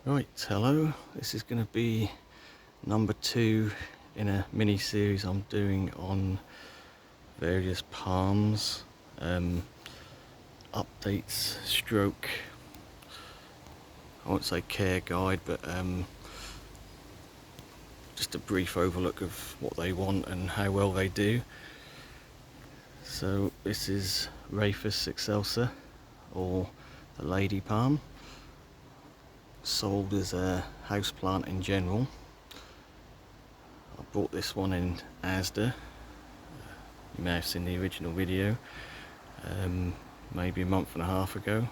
Right, hello. This is going to be number 2 in a mini series I'm doing on various palms, updates, stroke, I won't say care guide, but just a brief overlook of what they want and how well they do. So this is Rhapis excelsa, or the lady palm, sold as a houseplant in general. I bought this one in Asda. You may have seen the original video, maybe a month and a half ago,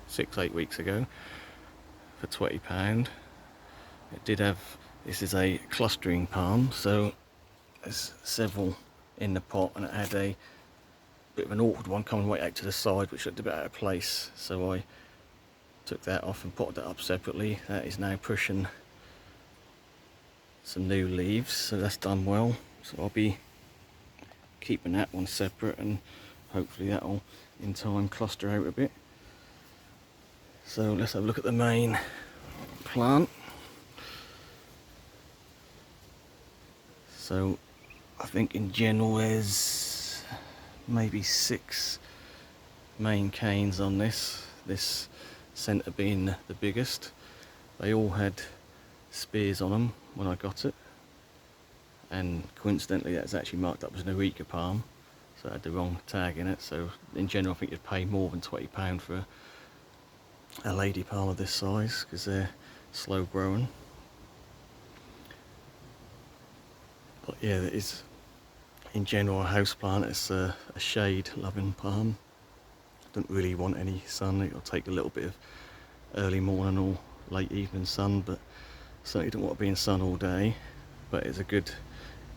6-8 weeks ago, for £20. It did have, this is a clustering palm, so there's several in the pot, and it had a bit of an awkward one coming right out to the side which looked a bit out of place, so I took that off and potted that up separately. That is now pushing some new leaves, so that's done well. So I'll be keeping that one separate, and hopefully that'll in time cluster out a bit. So let's have a look at the main plant. So I think in general there's maybe 6 main canes on this centre being the biggest. They all had spears on them when I got it, and coincidentally that's actually marked up as an Eureka palm, so I had the wrong tag in it. So in general I think you'd pay more than £20 for a lady palm of this size, because they're slow growing. But yeah, it is in general a house plant. It's a shade loving palm. Don't really want any sun. It'll take a little bit of early morning or late evening sun, but certainly don't want to be in sun all day. But it's a good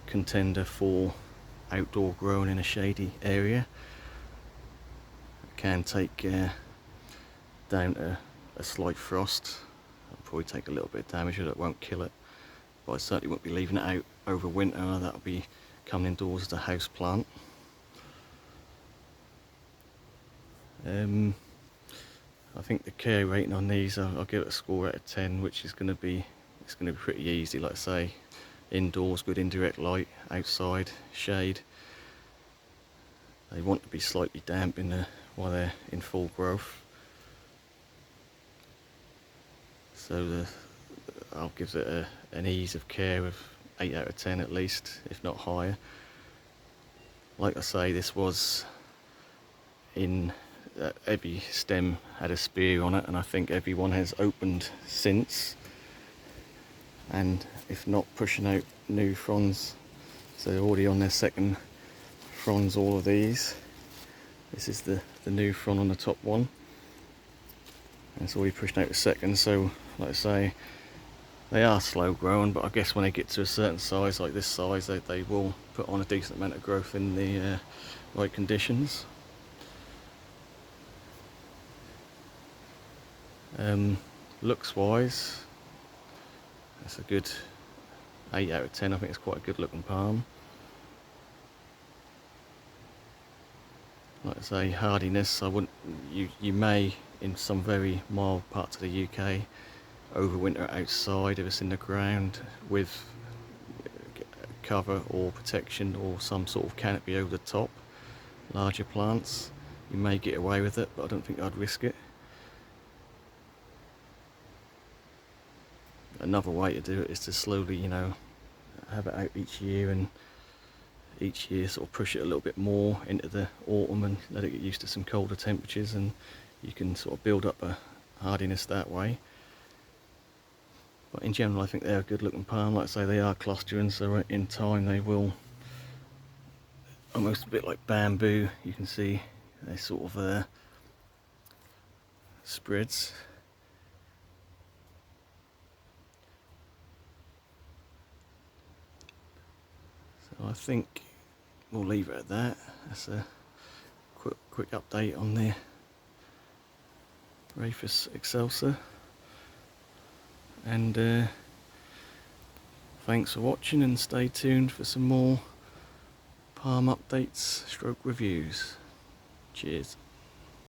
contender for outdoor growing in a shady area. It can take down to a slight frost. It'll probably take a little bit of damage, but it won't kill it. But I certainly won't be leaving it out over winter. That'll be coming indoors as a house plant. I think the care rating on these, I'll give it a score out of 10, which is going to be, it's going to be pretty easy. Like I say, indoors, good indirect light, outside, shade. They want to be slightly damp while they're in full growth. So I'll give it an ease of care of 8 out of 10 at least, if not higher. Like I say, this was in every stem had a spear on it, and I think everyone has opened since, and if not, pushing out new fronds. So they're already on their second fronds, all of these. This is the new frond on the top one, and it's already pushing out the second. So like I say, they are slow growing, but I guess when they get to a certain size, like this size, they will put on a decent amount of growth in the right conditions. Looks wise, that's a good 8 out of 10. I think it's quite a good looking palm. Like I say, hardiness, you may in some very mild parts of the UK overwinter outside if it's in the ground with cover or protection or some sort of canopy over the top. Larger plants, you may get away with it, but I don't think I'd risk it. Another way to do it is to slowly, have it out each year, and each year sort of push it a little bit more into the autumn and let it get used to some colder temperatures, and you can sort of build up a hardiness that way. But in general I think they're a good looking palm. Like I say, they are clustering, so in time they will, almost a bit like bamboo, you can see they sort of spreads. So I think we'll leave it at that. That's a quick update on the Rhapis excelsa, and thanks for watching, and stay tuned for some more palm updates stroke reviews. Cheers.